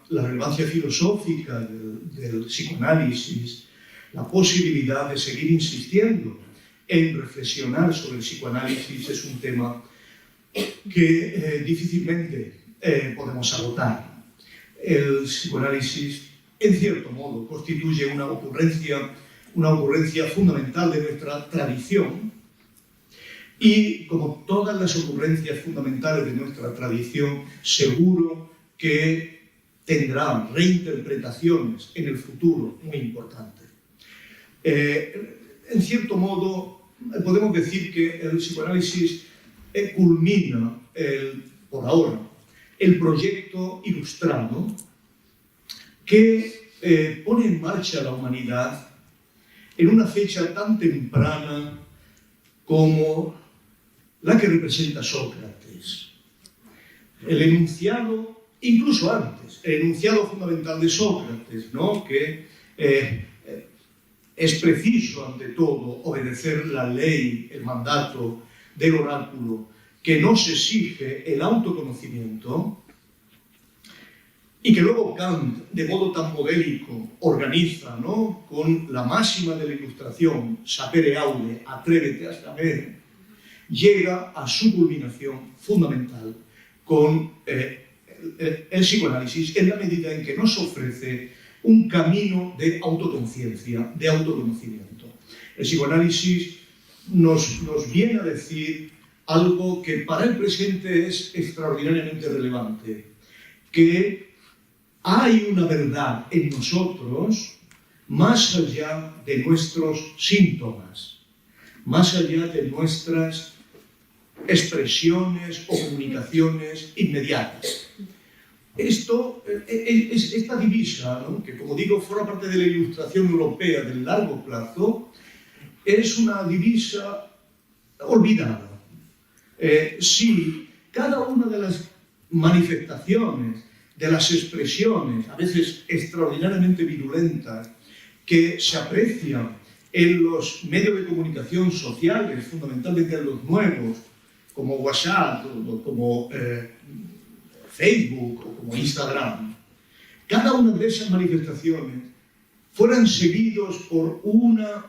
La relevancia filosófica del psicoanálisis, la posibilidad de seguir insistiendo en reflexionar sobre el psicoanálisis es un tema que difícilmente podemos agotar. El psicoanálisis, en cierto modo, constituye una ocurrencia fundamental de nuestra tradición y, como todas las ocurrencias fundamentales de nuestra tradición, seguro que tendrán reinterpretaciones en el futuro muy importantes. En cierto modo, podemos decir que el psicoanálisis culmina, por ahora, el proyecto ilustrado que pone en marcha a la humanidad en una fecha tan temprana como la que representa Sócrates. El enunciado, incluso antes, el enunciado fundamental de Sócrates, ¿no? Que es preciso, ante todo, obedecer la ley, el mandato del oráculo, que nos exige el autoconocimiento, y que luego Kant, de modo tan modélico, organiza, ¿no? Con la máxima de la Ilustración, sapere aude, atrévete a saber, llega a su culminación fundamental con el psicoanálisis, en la medida en que nos ofrece un camino de autoconciencia, de autoconocimiento. El psicoanálisis nos viene a decir algo que para el presente es extraordinariamente relevante, que hay una verdad en nosotros más allá de nuestros síntomas, más allá de nuestras expresiones o comunicaciones inmediatas. Esta divisa, ¿no? Que, como digo, forma parte de la Ilustración europea del largo plazo, es una divisa olvidada. Si cada una de las manifestaciones, de las expresiones, a veces extraordinariamente virulentas, que se aprecian en los medios de comunicación sociales, fundamentalmente en los nuevos, como WhatsApp, como Facebook o como Instagram, cada una de esas manifestaciones fueran seguidos por una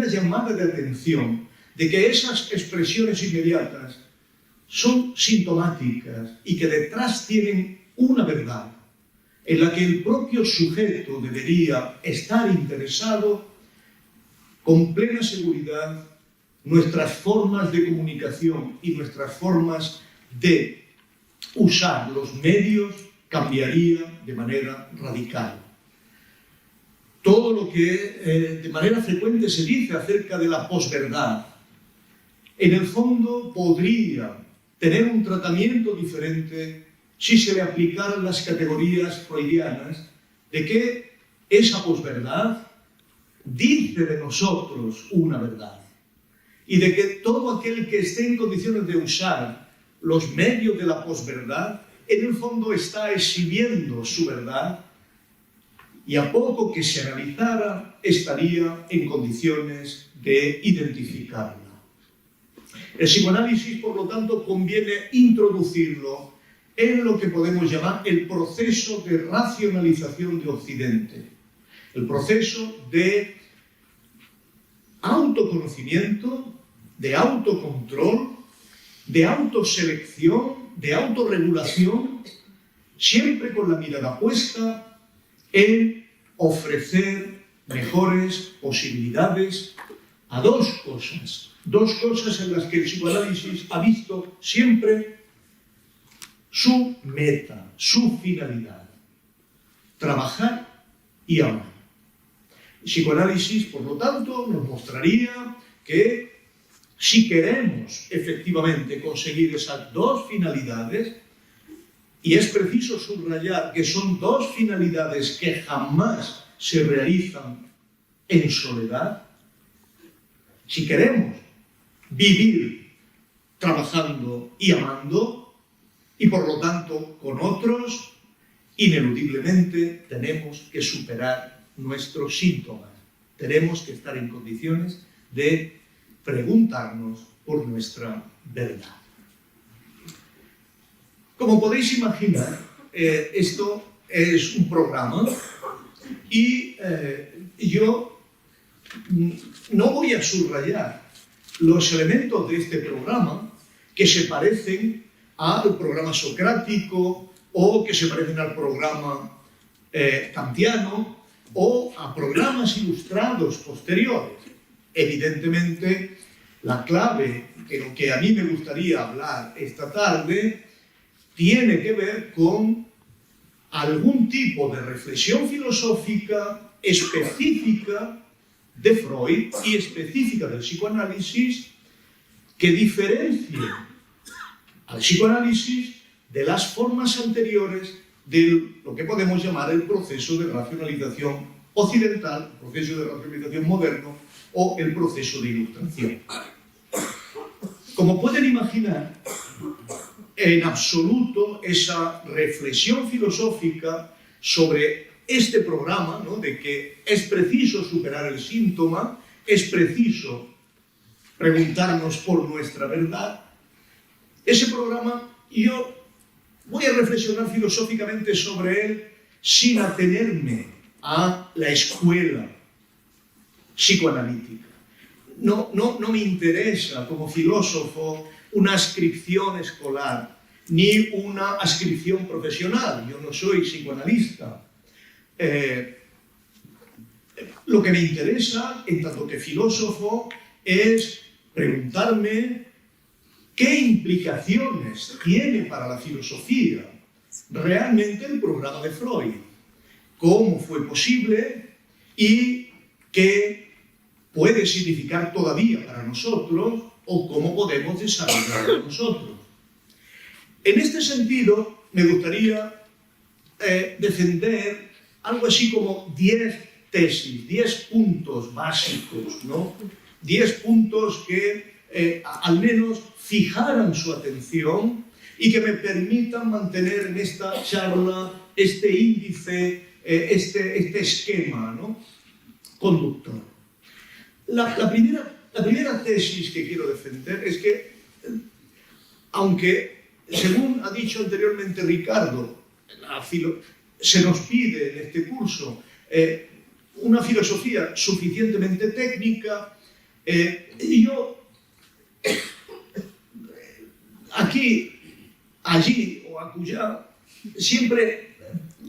llamada de atención de que esas expresiones inmediatas son sintomáticas y que detrás tienen una verdad en la que el propio sujeto debería estar interesado con plena seguridad. Nuestras formas de comunicación y nuestras formas de usar los medios cambiaría de manera radical. Todo lo que de manera frecuente se dice acerca de la posverdad, en el fondo podría tener un tratamiento diferente si se le aplicaran las categorías freudianas de que esa posverdad dice de nosotros una verdad y de que todo aquel que esté en condiciones de usar los medios de la posverdad, en el fondo está exhibiendo su verdad y a poco que se analizara estaría en condiciones de identificarla. El psicoanálisis, por lo tanto, conviene introducirlo en lo que podemos llamar el proceso de racionalización de Occidente, el proceso de autoconocimiento, de autocontrol, de autoselección, de autorregulación, siempre con la mirada puesta en ofrecer mejores posibilidades a dos cosas en las que el psicoanálisis ha visto siempre su meta, su finalidad: trabajar y amar. El psicoanálisis, por lo tanto, nos mostraría que si queremos efectivamente conseguir esas dos finalidades, y es preciso subrayar que son dos finalidades que jamás se realizan en soledad. Si queremos vivir trabajando y amando, y por lo tanto con otros, ineludiblemente tenemos que superar nuestros síntomas. Tenemos que estar en condiciones de preguntarnos por nuestra verdad. Como podéis imaginar, esto es un programa y yo no voy a subrayar los elementos de este programa que se parecen al programa socrático o que se parecen al programa kantiano o a programas ilustrados posteriores. Evidentemente, la clave de lo que a mí me gustaría hablar esta tarde tiene que ver con algún tipo de reflexión filosófica específica de Freud y específica del psicoanálisis que diferencie al psicoanálisis de las formas anteriores de lo que podemos llamar el proceso de racionalización occidental, el proceso de racionalización moderno o el proceso de ilustración. Como pueden imaginar, en absoluto esa reflexión filosófica sobre este programa, ¿no?, de que es preciso superar el síntoma, es preciso preguntarnos por nuestra verdad. Ese programa yo voy a reflexionar filosóficamente sobre él sin atenerme a la escuela psicoanalítica. No me interesa como filósofo una adscripción escolar ni una adscripción profesional. Yo no soy psicoanalista. Lo que me interesa, en tanto que filósofo, es preguntarme qué implicaciones tiene para la filosofía realmente el programa de Freud, cómo fue posible y qué puede significar todavía para nosotros o cómo podemos desarrollarlo nosotros. En este sentido, me gustaría defender algo así como 10 tesis, 10 puntos básicos, ¿no? 10 puntos que al menos fijaran su atención y que me permitan mantener en esta charla este índice, este esquema, ¿no?, conductor. La primera tesis que quiero defender es que, aunque, según ha dicho anteriormente Ricardo, se nos pide en este curso una filosofía suficientemente técnica, yo aquí, allí o acullá siempre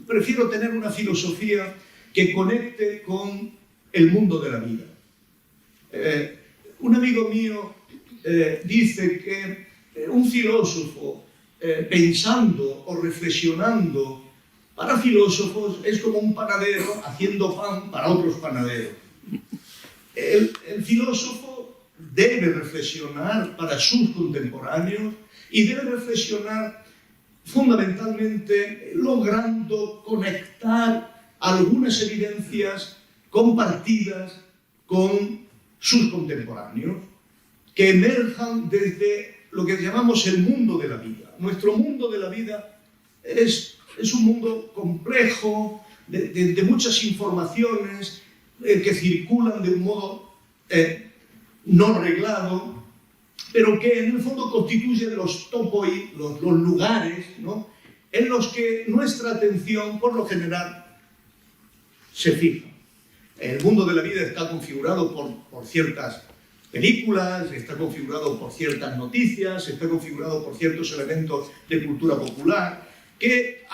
prefiero tener una filosofía que conecte con el mundo de la vida. Un amigo mío dice que un filósofo pensando o reflexionando para filósofos es como un panadero haciendo pan para otros panaderos. El filósofo debe reflexionar para sus contemporáneos y debe reflexionar fundamentalmente logrando conectar algunas evidencias compartidas con sus contemporáneos que emerjan desde lo que llamamos el mundo de la vida. Nuestro mundo de la vida es un mundo complejo, de muchas informaciones que circulan de un modo no reglado, pero que en el fondo constituye los topoi, los lugares, ¿no?, en los que nuestra atención, por lo general, se fija. El mundo de la vida está configurado por ciertas películas, está configurado por ciertas noticias, está configurado por ciertos elementos de cultura popular, que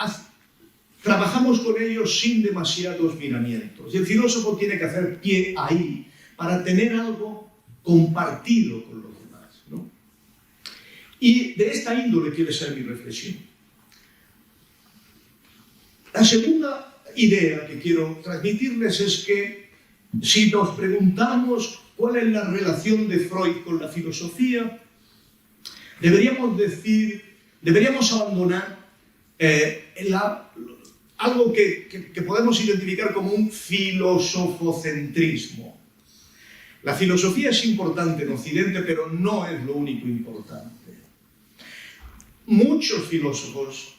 trabajamos con ellos sin demasiados miramientos. Y el filósofo tiene que hacer pie ahí para tener algo compartido con los demás, ¿no? Y de esta índole quiere ser mi reflexión. La segunda idea que quiero transmitirles es que si nos preguntamos cuál es la relación de Freud con la filosofía, deberíamos abandonar algo que podemos identificar como un filosofocentrismo. La filosofía es importante en Occidente, pero no es lo único importante. Muchos filósofos,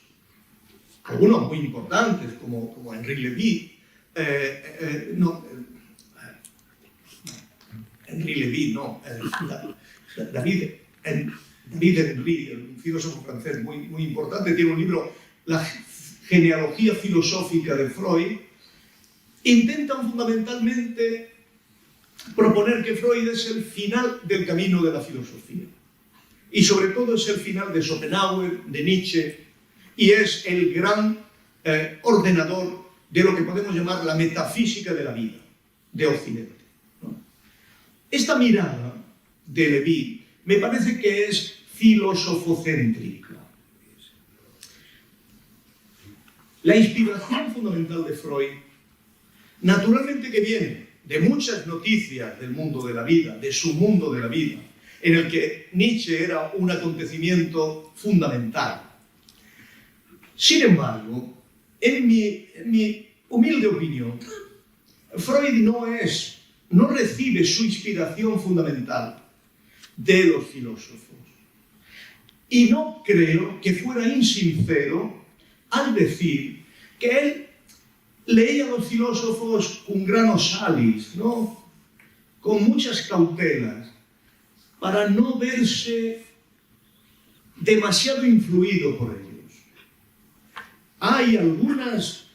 algunos muy importantes, como Henri Levy, David Henry, un filósofo francés muy importante, tiene un libro, La genealogía filosófica de Freud. Intentan fundamentalmente proponer que Freud es el final del camino de la filosofía. Y sobre todo es el final de Schopenhauer, de Nietzsche, y es el gran ordenador de lo que podemos llamar la metafísica de la vida, de Occidente, ¿no? Esta mirada de Levy me parece que es filosofocéntrica. La inspiración fundamental de Freud, naturalmente que viene de muchas noticias del mundo de la vida, de su mundo de la vida, en el que Nietzsche era un acontecimiento fundamental. Sin embargo, en mi humilde opinión, Freud no recibe su inspiración fundamental de los filósofos. Y no creo que fuera insincero al decir que él leía a los filósofos con grano salis, ¿no? Con muchas cautelas, para no verse demasiado influido por ellos. Hay algunas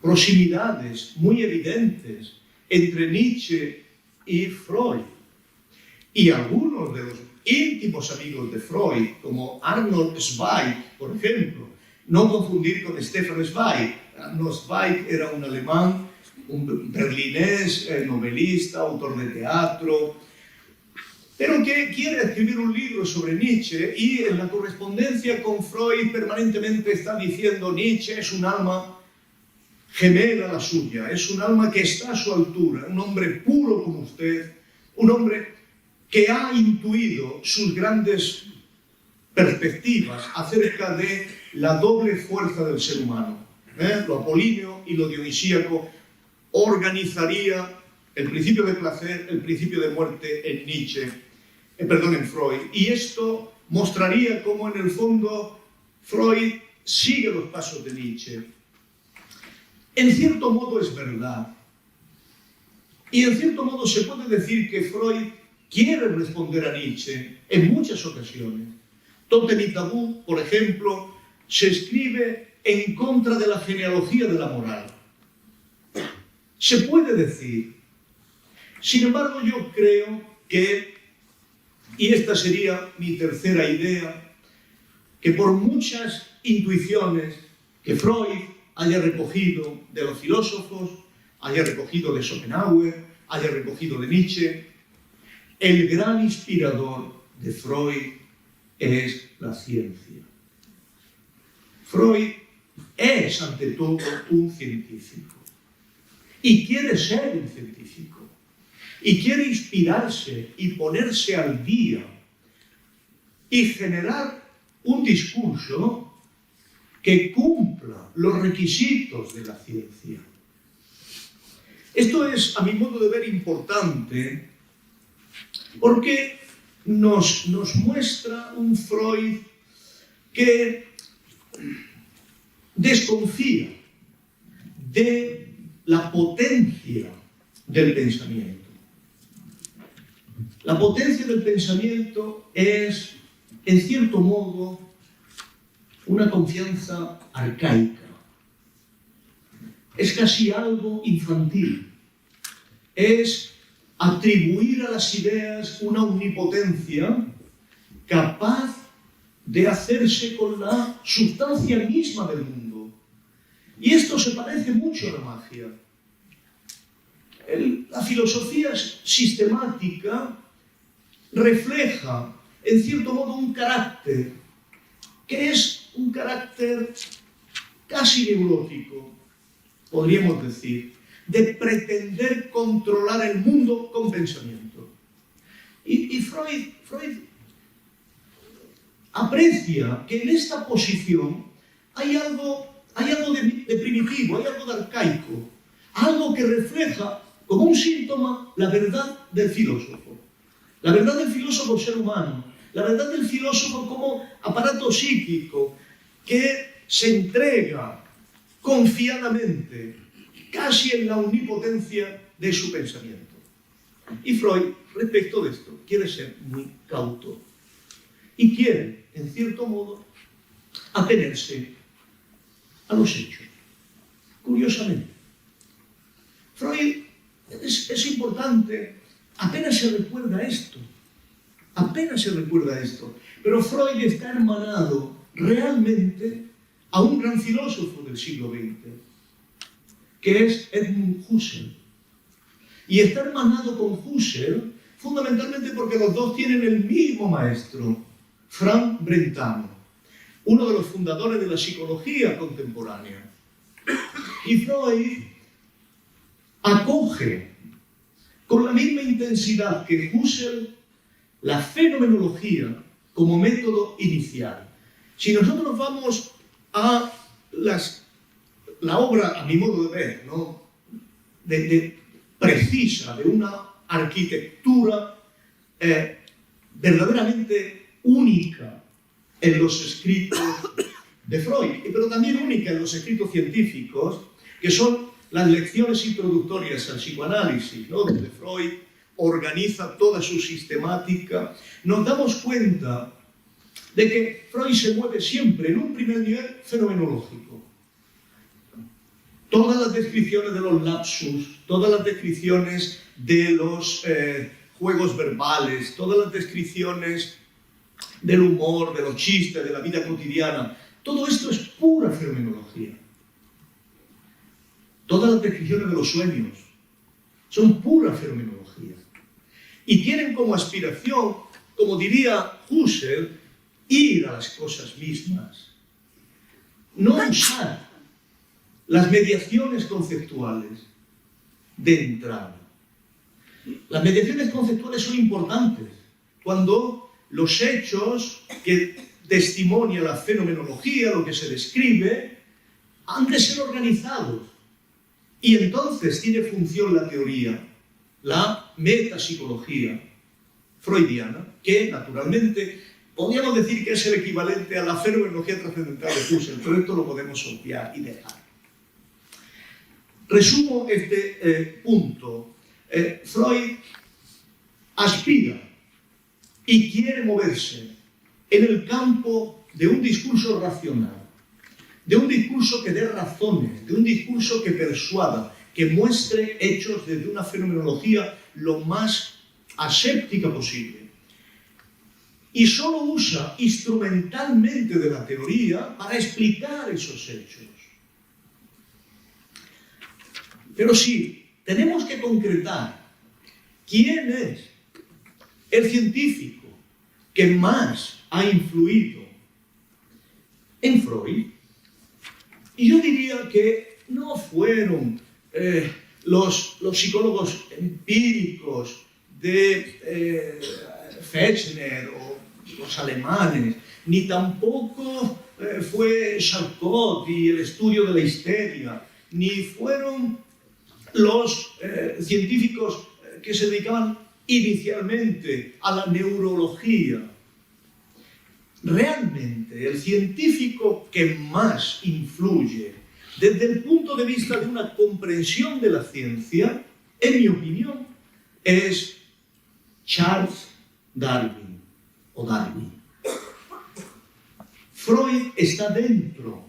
proximidades muy evidentes entre Nietzsche y Freud. Y algunos de los íntimos amigos de Freud, como Arnold Zweig, por ejemplo, no confundir con Stefan Zweig. Arnold Zweig era un alemán, un berlinés, novelista, autor de teatro, pero que quiere escribir un libro sobre Nietzsche y en la correspondencia con Freud permanentemente está diciendo Nietzsche es un alma gemela a la suya, es un alma que está a su altura, un hombre puro como usted, un hombre que ha intuido sus grandes perspectivas acerca de la doble fuerza del ser humano. Lo apolíneo y lo dionisíaco organizaría el principio de placer, el principio de muerte en en Freud. Y esto mostraría cómo en el fondo Freud sigue los pasos de Nietzsche. En cierto modo es verdad. Y en cierto modo se puede decir que Freud quiere responder a Nietzsche en muchas ocasiones. Totem y Tabú, por ejemplo, se escribe en contra de la genealogía de la moral. Se puede decir. Sin embargo, yo creo que, y esta sería mi tercera idea, que por muchas intuiciones que Freud haya recogido de los filósofos, haya recogido de Schopenhauer, haya recogido de Nietzsche, el gran inspirador de Freud es la ciencia. Freud es, ante todo, un científico. Y quiere ser un científico. Y quiere inspirarse y ponerse al día y generar un discurso que cumpla los requisitos de la ciencia. Esto es, a mi modo de ver, importante porque nos muestra un Freud que desconfía de la potencia del pensamiento. La potencia del pensamiento es, en cierto modo, una confianza arcaica. Es casi algo infantil. Es atribuir a las ideas una omnipotencia capaz de hacerse con la sustancia misma del mundo. Y esto se parece mucho a la magia. La filosofía sistemática refleja, en cierto modo, un carácter que es un carácter casi neurótico, podríamos decir, de pretender controlar el mundo con pensamiento. Y Freud aprecia que en esta posición hay algo de primitivo, hay algo de arcaico, algo que refleja como un síntoma la verdad del filósofo. La verdad del filósofo ser humano, la verdad del filósofo como aparato psíquico que se entrega confiadamente, casi en la omnipotencia de su pensamiento. Y Freud, respecto de esto, quiere ser muy cauto y quiere, en cierto modo, atenerse a los hechos. Curiosamente, Freud es importante, apenas se recuerda esto, pero Freud está hermanado realmente a un gran filósofo del siglo XX, que es Edmund Husserl. Y está hermanado con Husserl fundamentalmente porque los dos tienen el mismo maestro, Frank Brentano, uno de los fundadores de la psicología contemporánea. Y Freud acoge con la misma intensidad que Husserl la fenomenología como método inicial. Si nosotros vamos a la obra, a mi modo de ver, ¿no? Precisa, de una arquitectura verdaderamente única en los escritos de Freud, pero también única en los escritos científicos, que son las lecciones introductorias al psicoanálisis, ¿no? Donde Freud organiza toda su sistemática, nos damos cuenta de que Freud se mueve siempre en un primer nivel fenomenológico. Todas las descripciones de los lapsus, todas las descripciones de los juegos verbales, todas las descripciones del humor, de los chistes, de la vida cotidiana, todo esto es pura fenomenología. Todas las descripciones de los sueños son pura fenomenología. Y tienen como aspiración, como diría Husserl, ir a las cosas mismas. No usar las mediaciones conceptuales de entrada. Las mediaciones conceptuales son importantes cuando los hechos que testimonia la fenomenología, lo que se describe, han de ser organizados. Y entonces tiene función la teoría, la metapsicología freudiana, que naturalmente podríamos decir que es el equivalente a la fenomenología trascendental de Husserl, pero esto lo podemos obviar y dejar. Resumo este punto. Freud aspira y quiere moverse en el campo de un discurso racional, de un discurso que dé razones, de un discurso que persuada, que muestre hechos desde una fenomenología lo más aséptica posible. Y solo usa instrumentalmente de la teoría para explicar esos hechos. Pero sí, tenemos que concretar quién es el científico que más ha influido en Freud. Y yo diría que no fueron los psicólogos empíricos de Fechner o los alemanes, ni tampoco fue Charcot y el estudio de la histeria, ni fueron los científicos que se dedicaban inicialmente a la neurología. Realmente, el científico que más influye desde el punto de vista de una comprensión de la ciencia, en mi opinión, es Charles Darwin o Darwin. Freud está dentro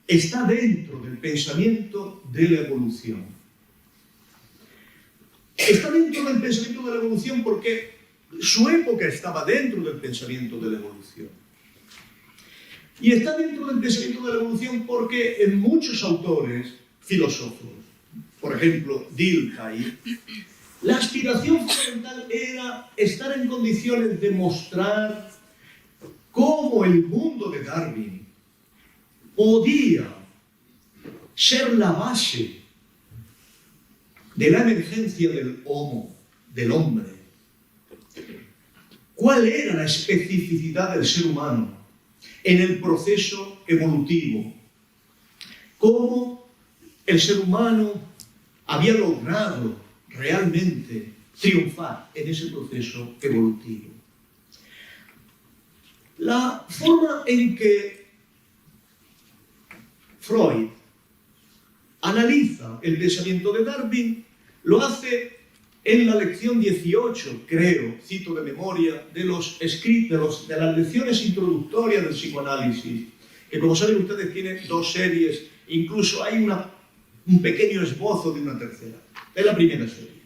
del pensamiento de la evolución. Está dentro del pensamiento de la evolución porque su época estaba dentro del pensamiento de la evolución. Y está dentro del pensamiento de la evolución porque en muchos autores filósofos, por ejemplo, Dilthey, la aspiración fundamental era estar en condiciones de mostrar cómo el mundo de Darwin podía ser la base de la emergencia del homo, del hombre. ¿Cuál era la especificidad del ser humano en el proceso evolutivo cómo el ser humano había logrado realmente triunfar en ese proceso evolutivo. La forma en que Freud analiza el pensamiento de Darwin lo hace en la lección 18, creo, cito de memoria, de las lecciones introductorias del psicoanálisis, que como saben ustedes tiene 2 series, incluso hay un pequeño esbozo de una tercera. Es la primera serie.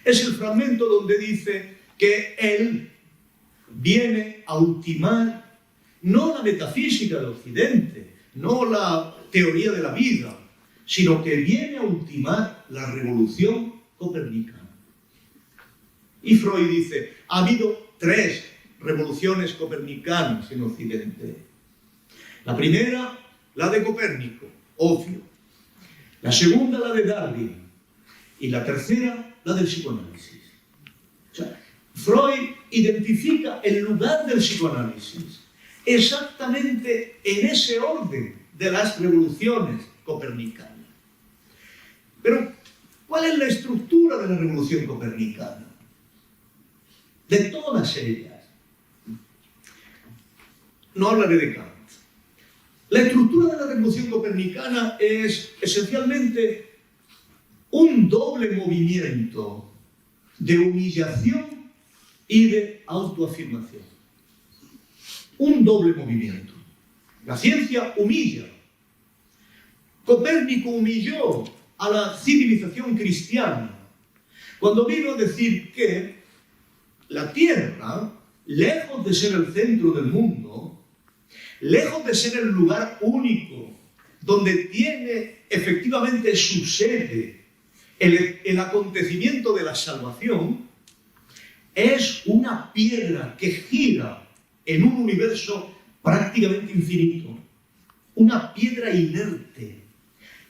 Es el fragmento donde dice que él viene a ultimar no la metafísica del Occidente, no la teoría de la vida, sino que viene a ultimar la revolución copernicana. Y Freud dice, ha habido 3 revoluciones copernicanas en Occidente. La primera, la de Copérnico, obvio. La segunda, la de Darwin. Y la tercera, la del psicoanálisis. O sea, Freud identifica el lugar del psicoanálisis exactamente en ese orden de las revoluciones copernicanas. Pero, ¿cuál es la estructura de la revolución copernicana? De todas ellas. No hablaré de Kant. La estructura de la revolución copernicana es esencialmente un doble movimiento de humillación y de autoafirmación. Un doble movimiento. La ciencia humilla. Copérnico humilló a la civilización cristiana cuando vino a decir que la Tierra, lejos de ser el centro del mundo, lejos de ser el lugar único donde tiene efectivamente su sede el acontecimiento de la salvación, es una piedra que gira en un universo prácticamente infinito, una piedra inerte,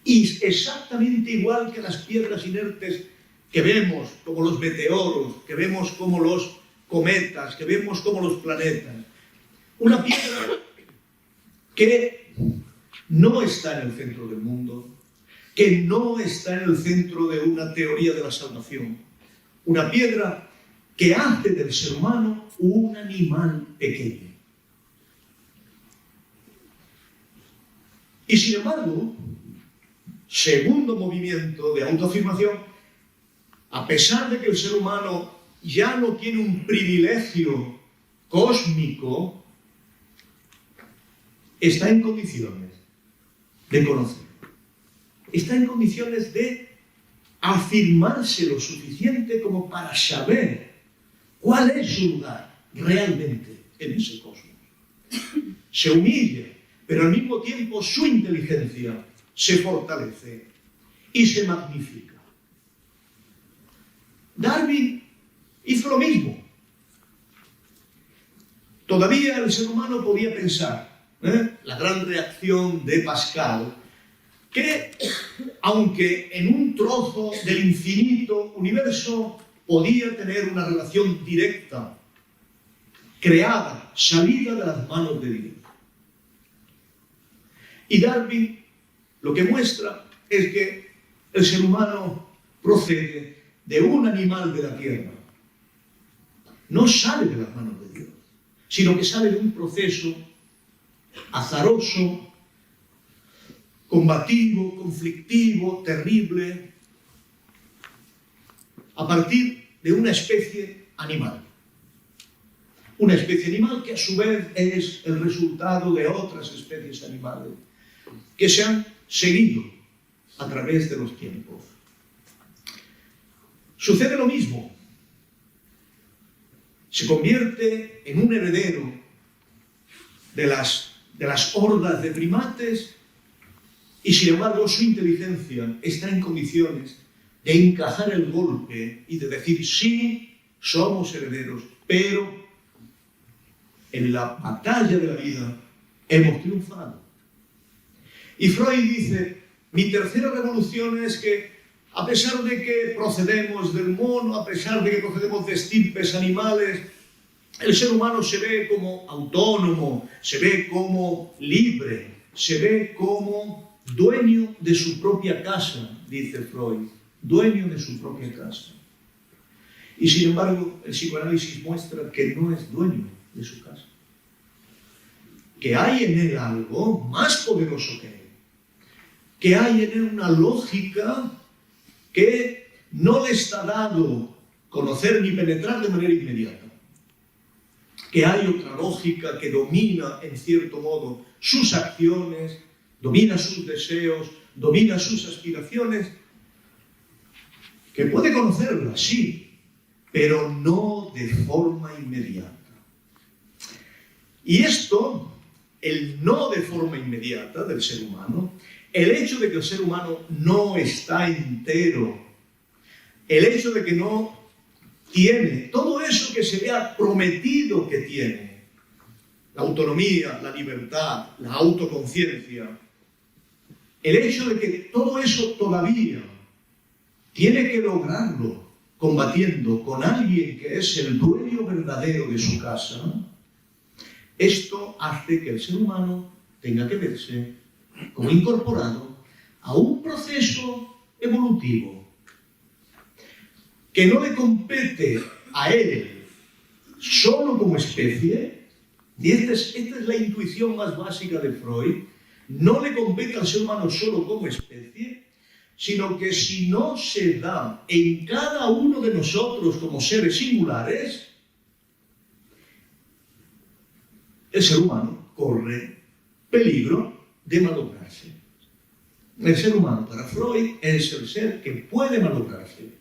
y exactamente igual que las piedras inertes que vemos, como los meteoros, que vemos como los cometas, que vemos como los planetas. Una piedra que no está en el centro del mundo, que no está en el centro de una teoría de la salvación. Una piedra que hace del ser humano un animal pequeño. Y sin embargo, segundo movimiento de autoafirmación, a pesar de que el ser humano ya no tiene un privilegio cósmico, está en condiciones de conocer. Está en condiciones de afirmarse lo suficiente como para saber cuál es su lugar realmente en ese cosmos. Se humilla, pero al mismo tiempo su inteligencia se fortalece y se magnifica. Darwin hizo lo mismo. Todavía el ser humano podía pensar, la gran reacción de Pascal, que aunque en un trozo del infinito universo podía tener una relación directa, creada, salida de las manos de Dios. Y Darwin lo que muestra es que el ser humano procede de un animal de la tierra. No sale de las manos de Dios, sino que sale de un proceso azaroso, combativo, conflictivo, terrible, a partir de una especie animal. Una especie animal que a su vez es el resultado de otras especies animales que se han seguido a través de los tiempos. Sucede lo mismo. Se convierte en un heredero de las hordas de primates y sin embargo su inteligencia está en condiciones de encajar el golpe y de decir sí, somos herederos, pero en la batalla de la vida hemos triunfado. Y Freud dice, mi tercera revolución es que a pesar de que procedemos del mono, a pesar de que procedemos de estirpes animales, el ser humano se ve como autónomo, se ve como libre, se ve como dueño de su propia casa, dice Freud, dueño de su propia casa. Y sin embargo, el psicoanálisis muestra que no es dueño de su casa, que hay en él algo más poderoso que él, que hay en él una lógica que no le está dado conocer ni penetrar de manera inmediata, que hay otra lógica que domina, en cierto modo, sus acciones, domina sus deseos, domina sus aspiraciones, que puede conocerla, sí, pero no de forma inmediata. Y esto, el no de forma inmediata del ser humano, el hecho de que el ser humano no está entero, el hecho de que no tiene todo eso que se le ha prometido que tiene, la autonomía, la libertad, la autoconciencia, el hecho de que todo eso todavía tiene que lograrlo combatiendo con alguien que es el dueño verdadero de su casa, esto hace que el ser humano tenga que verse como incorporado a un proceso evolutivo que no le compete a él solo como especie, y esta es la intuición más básica de Freud, no le compete al ser humano solo como especie, sino que si no se da en cada uno de nosotros como seres singulares, el ser humano corre peligro de malograrse. El ser humano, para Freud, es el ser que puede malograrse.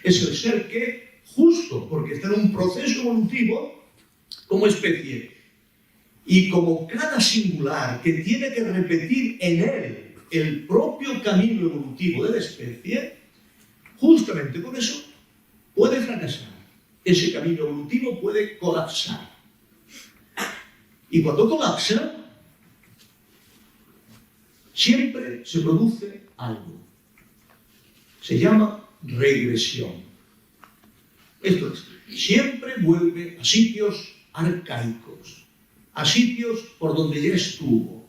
Es el ser que, justo porque está en un proceso evolutivo, como especie, y como cada singular que tiene que repetir en él el propio camino evolutivo de la especie, justamente por eso puede fracasar. Ese camino evolutivo puede colapsar. Y cuando colapsa, siempre se produce algo. Se llama regresión. Esto es, siempre vuelve a sitios arcaicos, a sitios por donde ya estuvo.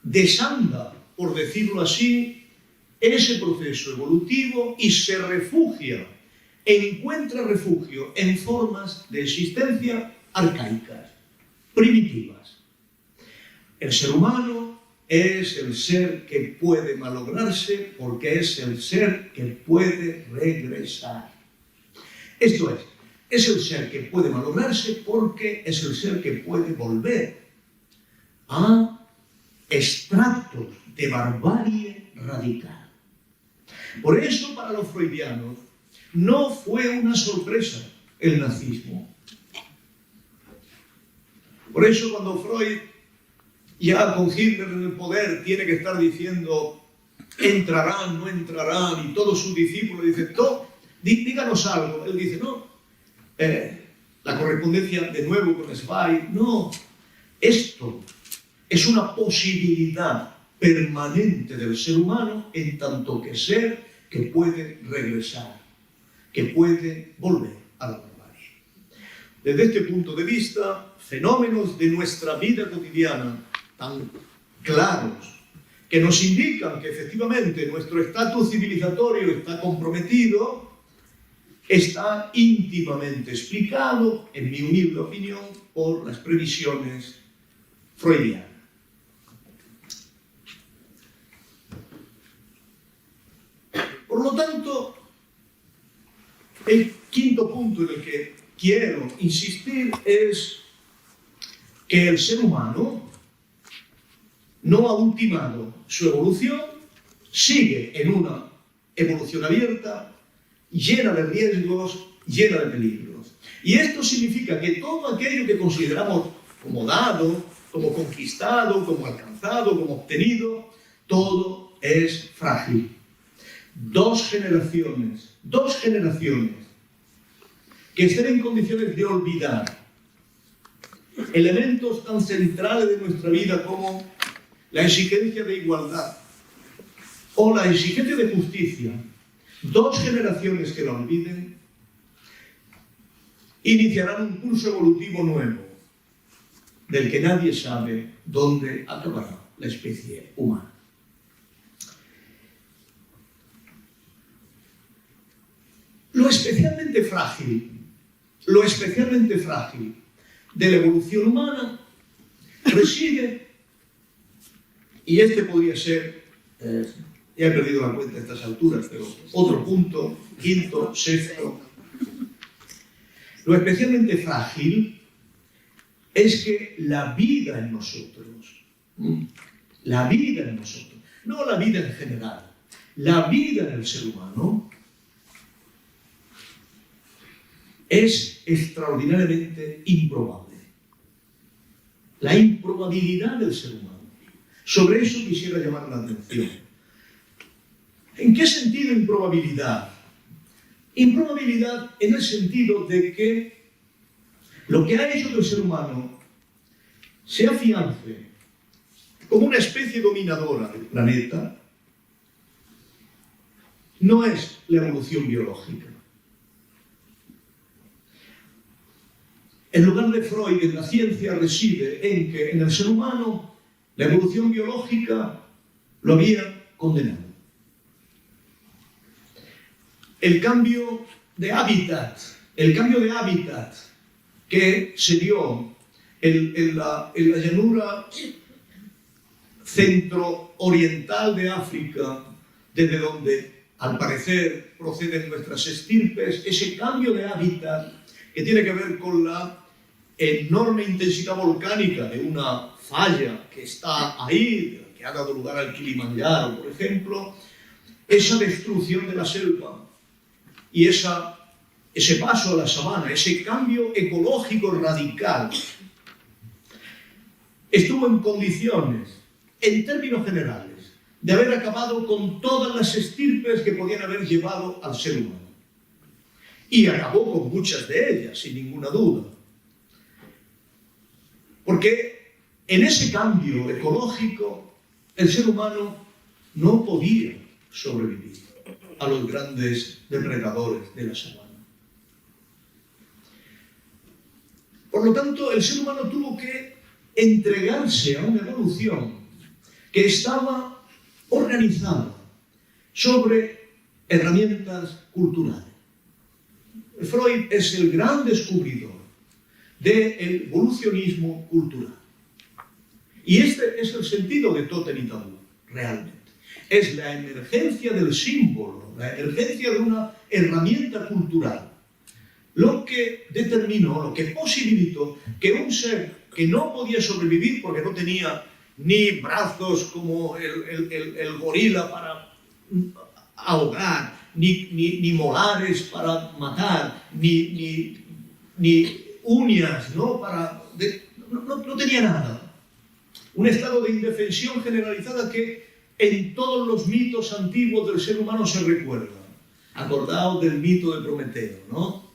Desanda, por decirlo así, ese proceso evolutivo y se refugia, encuentra refugio en formas de existencia arcaicas, primitivas. El ser humano es el ser que puede malograrse porque es el ser que puede regresar. Esto es el ser que puede malograrse porque es el ser que puede volver a extractos de barbarie radical. Por eso, para los freudianos, no fue una sorpresa el nazismo. Por eso, cuando Freud, ya con Hitler en el poder, tiene que estar diciendo entrarán, no entrarán, y todos sus discípulos dicen, díganos algo. Él dice, no, la correspondencia de nuevo con Zweig, no, esto es una posibilidad permanente del ser humano en tanto que ser que puede regresar, que puede volver a la barbarie. Desde este punto de vista, fenómenos de nuestra vida cotidiana tan claros, que nos indican que efectivamente nuestro estatus civilizatorio está comprometido, está íntimamente explicado, en mi humilde opinión, por las previsiones freudianas. Por lo tanto, el quinto punto en el que quiero insistir es que el ser humano no ha ultimado su evolución, sigue en una evolución abierta, llena de riesgos, llena de peligros. Y esto significa que todo aquello que consideramos como dado, como conquistado, como alcanzado, como obtenido, todo es frágil. Dos generaciones que estén en condiciones de olvidar elementos tan centrales de nuestra vida como la exigencia de igualdad o la exigencia de justicia, dos generaciones que la olviden, iniciarán un curso evolutivo nuevo, del que nadie sabe dónde acabará la especie humana. Lo especialmente frágil de la evolución humana reside, y este podría ser, ya he perdido la cuenta a estas alturas, pero otro punto, quinto, sexto. Lo especialmente frágil es que la vida en nosotros, no la vida en general, la vida en el ser humano, es extraordinariamente improbable. La improbabilidad del ser humano. Sobre eso quisiera llamar la atención. ¿En qué sentido improbabilidad? Improbabilidad en el sentido de que lo que ha hecho que el ser humano se afiance como una especie dominadora del planeta no es la evolución biológica. El lugar de Freud en la ciencia reside en que en el ser humano la evolución biológica lo había condenado. El cambio de hábitat que se dio en la llanura centro-oriental de África, desde donde al parecer proceden nuestras estirpes, ese cambio de hábitat que tiene que ver con la enorme intensidad volcánica de una falla que está ahí, que ha dado lugar al Kilimanjaro, por ejemplo, esa destrucción de la selva y ese paso a la sabana, ese cambio ecológico radical, estuvo en condiciones, en términos generales, de haber acabado con todas las estirpes que podían haber llevado al ser humano. Y acabó con muchas de ellas, sin ninguna duda. Porque en ese cambio ecológico, el ser humano no podía sobrevivir a los grandes depredadores de la sabana. Por lo tanto, el ser humano tuvo que entregarse a una evolución que estaba organizada sobre herramientas culturales. Freud es el gran descubridor del evolucionismo cultural. Y este es el sentido de Totem y Tabú, realmente. Es la emergencia del símbolo, la emergencia de una herramienta cultural, lo que determinó, lo que posibilitó que un ser que no podía sobrevivir porque no tenía ni brazos como el gorila para ahogar, ni molares para matar, ni uñas, ¿no? No tenía nada. Un estado de indefensión generalizada que en todos los mitos antiguos del ser humano se recuerda. Acordaos del mito de Prometeo, ¿no?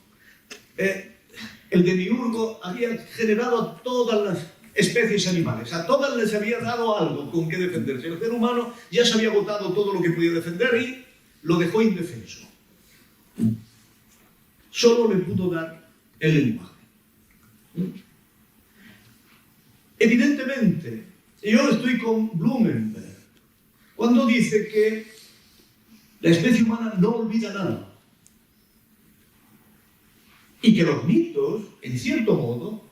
El demiurgo había generado a todas las especies animales, a todas les había dado algo con que defenderse. El ser humano ya se había agotado todo lo que podía defender y lo dejó indefenso. Solo le pudo dar el lenguaje. Evidentemente, yo estoy con Blumenberg cuando dice que la especie humana no olvida nada y que los mitos, en cierto modo,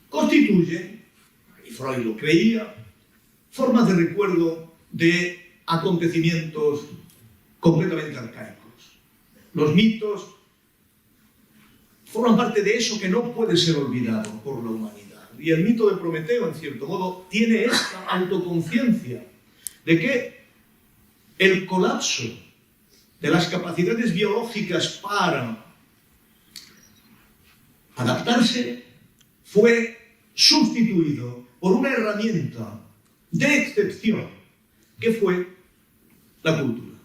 constituyen, y Freud lo creía, formas de recuerdo de acontecimientos completamente arcaicos. Los mitos forman parte de eso que no puede ser olvidado por la humanidad. Y el mito de Prometeo, en cierto modo, tiene esta autoconciencia de que el colapso de las capacidades biológicas para adaptarse fue sustituido por una herramienta de excepción, que fue la cultura.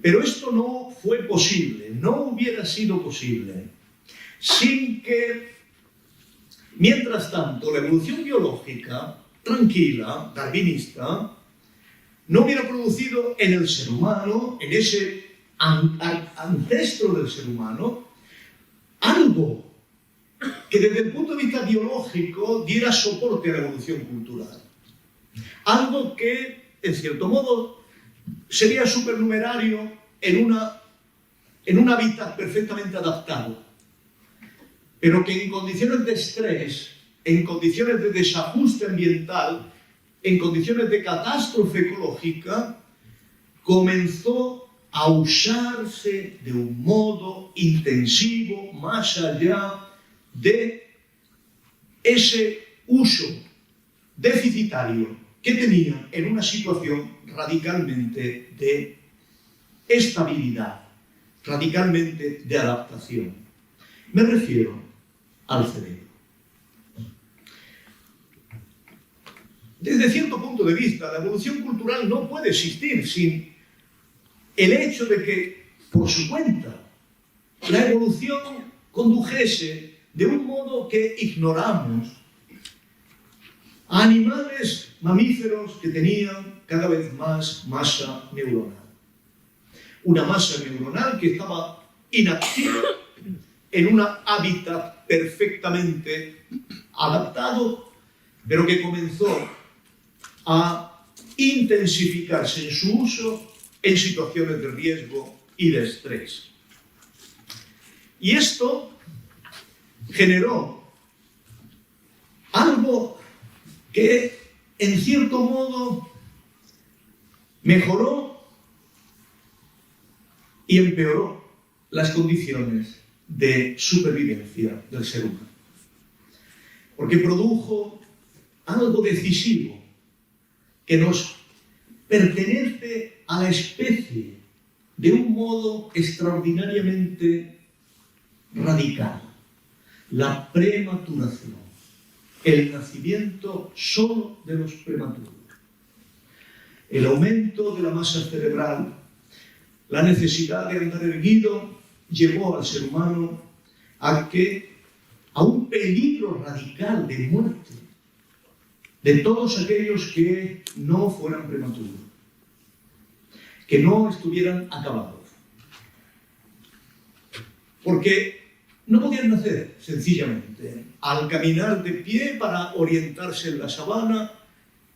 Pero esto no fue posible, no hubiera sido posible, sin que, mientras tanto, la evolución biológica, tranquila, darwinista, no hubiera producido en el ser humano, en ese ancestro del ser humano, algo que desde el punto de vista biológico diera soporte a la evolución cultural. Algo que, en cierto modo, sería supernumerario en una en un hábitat perfectamente adaptado, pero que en condiciones de estrés, en condiciones de desajuste ambiental, en condiciones de catástrofe ecológica, comenzó a usarse de un modo intensivo más allá de ese uso deficitario que tenían en una situación radicalmente de estabilidad, radicalmente de adaptación. Me refiero al cerebro. Desde cierto punto de vista, la evolución cultural no puede existir sin el hecho de que, por su cuenta, la evolución condujese de un modo que ignoramos a animales mamíferos que tenían cada vez más masa neuronal. Una masa neuronal que estaba inactiva en un hábitat perfectamente adaptado, pero que comenzó a intensificarse en su uso en situaciones de riesgo y de estrés. Y esto generó algo que, en cierto modo, mejoró y empeoró las condiciones de supervivencia del ser humano. Porque produjo algo decisivo que nos pertenece a la especie de un modo extraordinariamente radical: la prematuración, el nacimiento solo de los prematuros, el aumento de la masa cerebral, la necesidad de andar erguido llevó al ser humano a un peligro radical de muerte de todos aquellos que no fueran prematuros, que no estuvieran acabados. Porque no podían nacer, sencillamente. Al caminar de pie para orientarse en la sabana,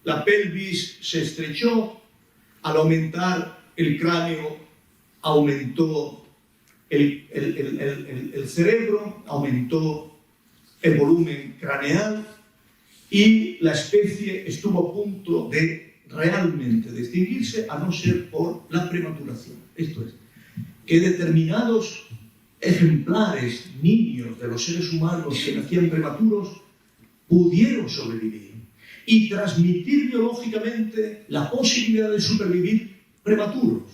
la pelvis se estrechó, al aumentar el cráneo, aumentó el cerebro, aumentó el volumen craneal, y la especie estuvo a punto de realmente de extinguirse, a no ser por la prematuración. Esto es, que determinados ejemplares, niños de los seres humanos que nacían prematuros, pudieron sobrevivir y transmitir biológicamente la posibilidad de supervivir prematuros.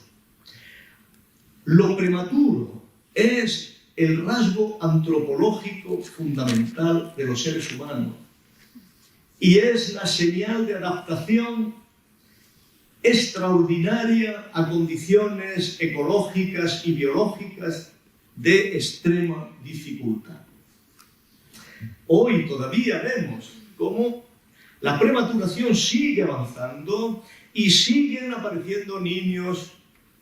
Lo prematuro es el rasgo antropológico fundamental de los seres humanos y es la señal de adaptación extraordinaria a condiciones ecológicas y biológicas de extrema dificultad. Hoy todavía vemos cómo la prematuración sigue avanzando y siguen apareciendo niños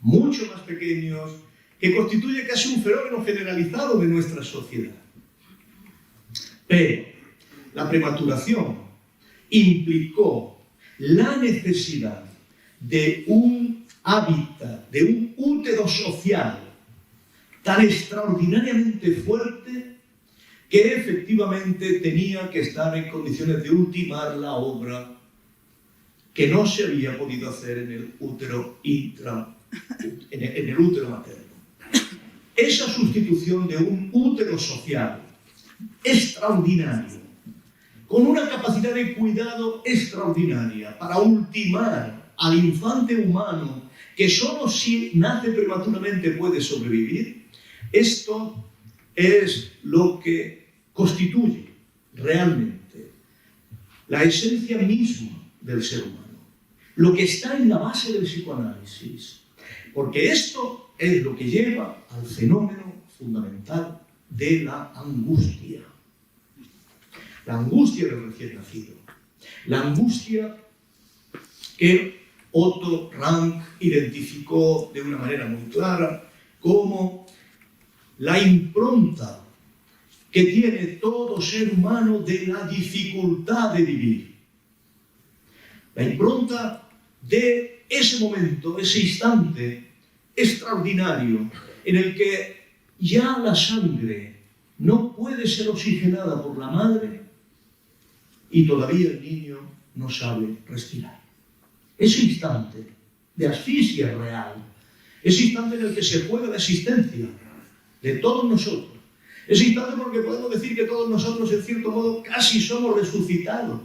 mucho más pequeños, que constituye casi un fenómeno generalizado de nuestra sociedad. Pero la prematuración implicó la necesidad de un hábitat, de un útero social tan extraordinariamente fuerte que efectivamente tenía que estar en condiciones de ultimar la obra que no se había podido hacer en el útero en el útero materno. Esa sustitución de un útero social extraordinario, con una capacidad de cuidado extraordinaria para ultimar al infante humano que solo si nace prematuramente puede sobrevivir, esto es lo que constituye realmente la esencia misma del ser humano, lo que está en la base del psicoanálisis, porque esto es lo que lleva al fenómeno fundamental de la angustia. La angustia del recién nacido. La angustia que Otto Rank identificó de una manera muy clara como la impronta que tiene todo ser humano de la dificultad de vivir. La impronta de ese momento, ese instante extraordinario en el que ya la sangre no puede ser oxigenada por la madre y todavía el niño no sabe respirar. Ese instante de asfixia real, ese instante en el que se juega la existencia de todos nosotros, ese instante porque podemos decir que todos nosotros, en cierto modo, casi somos resucitados,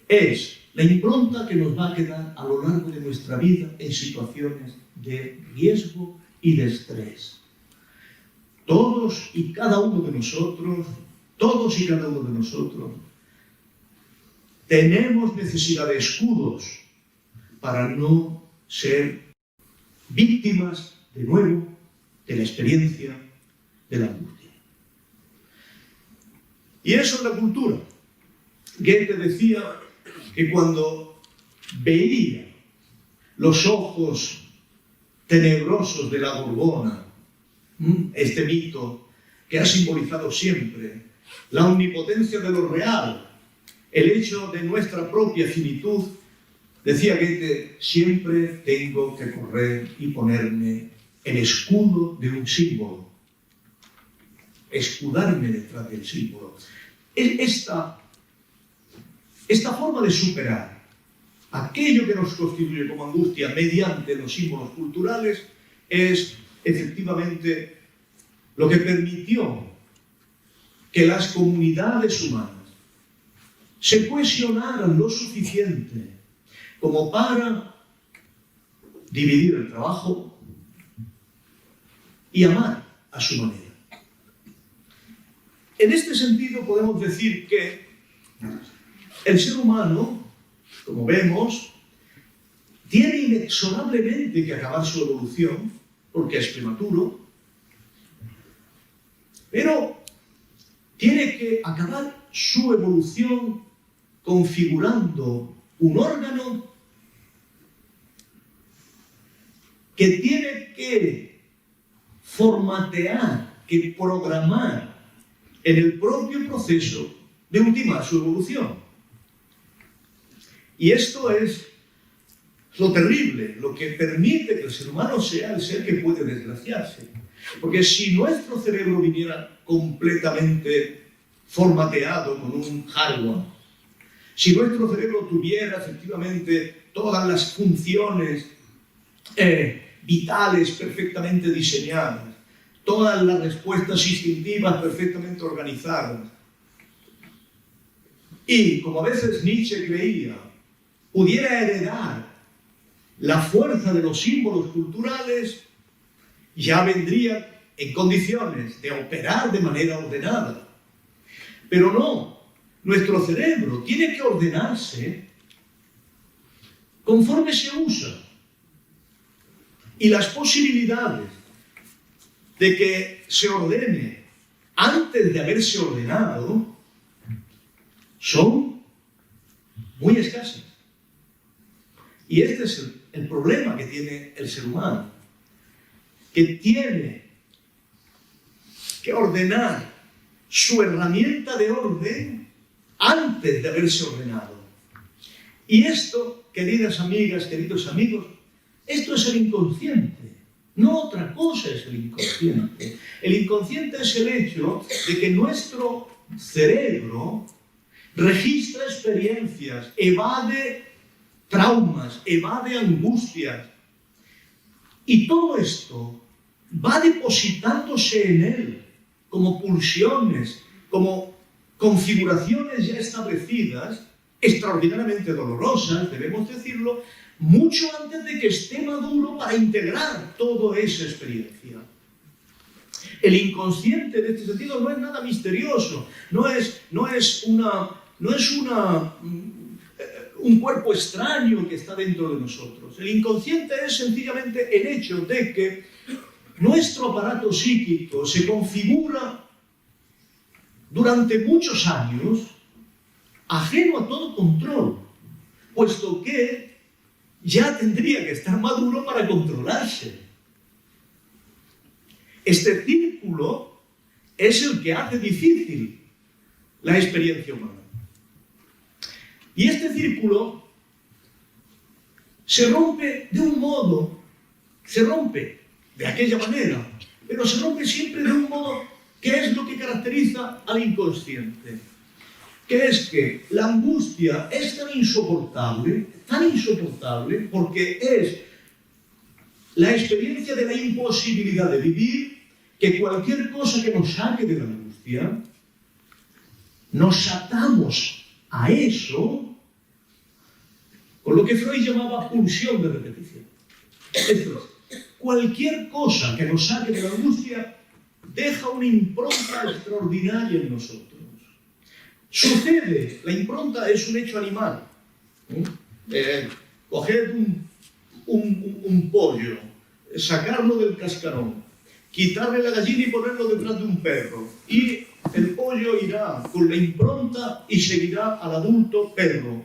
es la impronta que nos va a quedar a lo largo de nuestra vida en situaciones de riesgo y de estrés. Todos y cada uno de nosotros, tenemos necesidad de escudos para no ser víctimas, de nuevo, de la experiencia de la angustia. Y eso es la cultura. Goethe decía que cuando veía los ojos tenebrosos de la Gorgona, este mito que ha simbolizado siempre la omnipotencia de lo real, el hecho de nuestra propia finitud, decía Goethe, siempre tengo que correr y ponerme el escudo de un símbolo, escudarme detrás del símbolo. Esta forma de superar aquello que nos constituye como angustia mediante los símbolos culturales es efectivamente lo que permitió que las comunidades humanas se cohesionaran lo suficiente como para dividir el trabajo y amar a su manera. En este sentido podemos decir que el ser humano, como vemos, tiene inexorablemente que acabar su evolución, porque es prematuro, pero tiene que acabar su evolución configurando un órgano que tiene que formatear, que programar en el propio proceso de ultimar su evolución. Y esto es lo terrible, lo que permite que el ser humano sea el ser que puede desgraciarse. Porque si nuestro cerebro viniera completamente formateado con un hardware, si nuestro cerebro tuviera efectivamente todas las funciones vitales perfectamente diseñadas, todas las respuestas instintivas perfectamente organizadas, y, como a veces Nietzsche creía, pudiera heredar la fuerza de los símbolos culturales, ya vendría en condiciones de operar de manera ordenada. Pero no, nuestro cerebro tiene que ordenarse conforme se usa. Y las posibilidades de que se ordene antes de haberse ordenado son muy escasas. Y este es el problema que tiene el ser humano, que tiene que ordenar su herramienta de orden antes de haberse ordenado. Y esto, queridas amigas, queridos amigos, esto es el inconsciente. No otra cosa es el inconsciente. El inconsciente es el hecho de que nuestro cerebro registra experiencias, evade traumas, evade angustias. Y todo esto va depositándose en él como pulsiones, como configuraciones ya establecidas, extraordinariamente dolorosas, debemos decirlo, mucho antes de que esté maduro para integrar toda esa experiencia. El inconsciente, en este sentido, no es nada misterioso, no es un cuerpo extraño que está dentro de nosotros. El inconsciente es sencillamente el hecho de que nuestro aparato psíquico se configura durante muchos años ajeno a todo control, puesto que ya tendría que estar maduro para controlarse. Este círculo es el que hace difícil la experiencia humana. Y este círculo se rompe de un modo, se rompe de aquella manera, pero se rompe siempre de un modo que es lo que caracteriza al inconsciente, que es que la angustia es tan insoportable, porque es la experiencia de la imposibilidad de vivir, que cualquier cosa que nos saque de la angustia, nos atamos a eso, con lo que Freud llamaba pulsión de repetición. Esto es, cualquier cosa que nos saque de la angustia deja una impronta extraordinaria en nosotros. Sucede, la impronta es un hecho animal. Coged un pollo, sacarlo del cascarón, quitarle la gallina y ponerlo detrás de un perro. Y el pollo irá con la impronta y seguirá al adulto perro.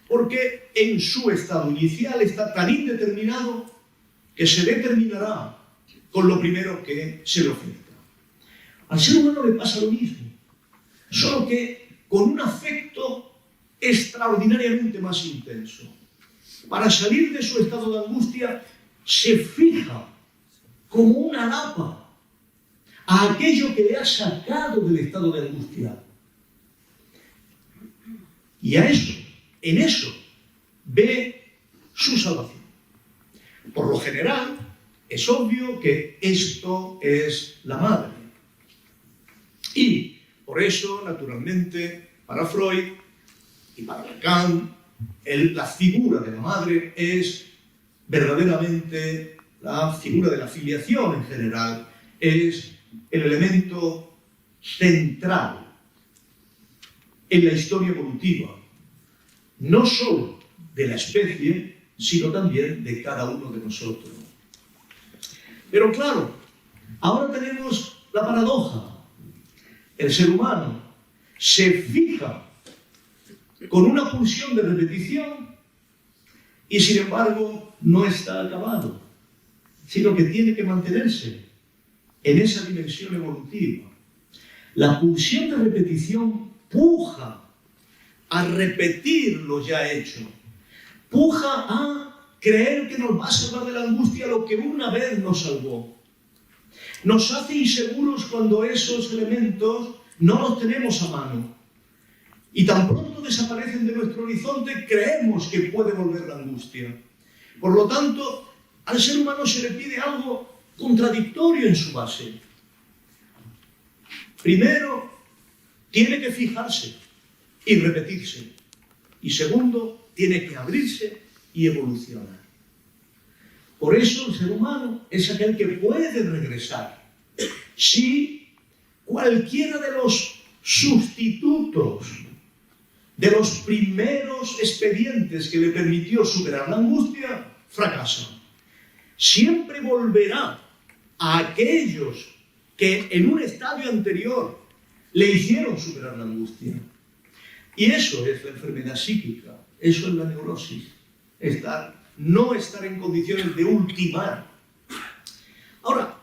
Porque en su estado inicial está tan indeterminado que se determinará con lo primero que se le ofrezca. Al ser humano le pasa lo mismo, solo que con un afecto extraordinariamente más intenso. Para salir de su estado de angustia, se fija como una lapa a aquello que le ha sacado del estado de angustia. Y en eso, ve su salvación. Por lo general, es obvio que esto es la madre. Y por eso, naturalmente, para Freud y para Lacan, la figura de la madre es verdaderamente la figura de la filiación en general, es el elemento central en la historia evolutiva, no solo de la especie, sino también de cada uno de nosotros. Pero claro, ahora tenemos la paradoja. El ser humano se fija con una pulsión de repetición y sin embargo no está acabado, sino que tiene que mantenerse en esa dimensión evolutiva. La pulsión de repetición puja a repetir lo ya hecho, puja a creer que nos va a salvar de la angustia lo que una vez nos salvó. Nos hace inseguros cuando esos elementos no los tenemos a mano. Y tan pronto desaparecen de nuestro horizonte, creemos que puede volver la angustia. Por lo tanto, al ser humano se le pide algo contradictorio en su base. Primero, tiene que fijarse y repetirse. Y segundo, tiene que abrirse y evolucionar. Por eso el ser humano es aquel que puede regresar si cualquiera de los sustitutos, de los primeros expedientes que le permitió superar la angustia, fracasan. Siempre volverá a aquellos que en un estadio anterior le hicieron superar la angustia. Y eso es la enfermedad psíquica, eso es la neurosis, no estar en condiciones de ultimar. Ahora,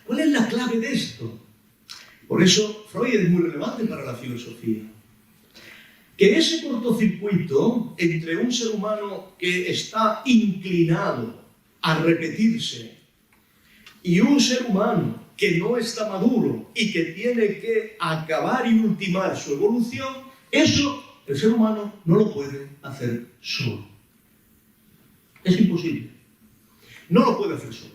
¿cuál es la clave de esto? Por eso Freud es muy relevante para la filosofía. Que ese cortocircuito entre un ser humano que está inclinado a repetirse y un ser humano que no está maduro y que tiene que acabar y ultimar su evolución, eso el ser humano no lo puede hacer solo. Es imposible. No lo puede hacer solo.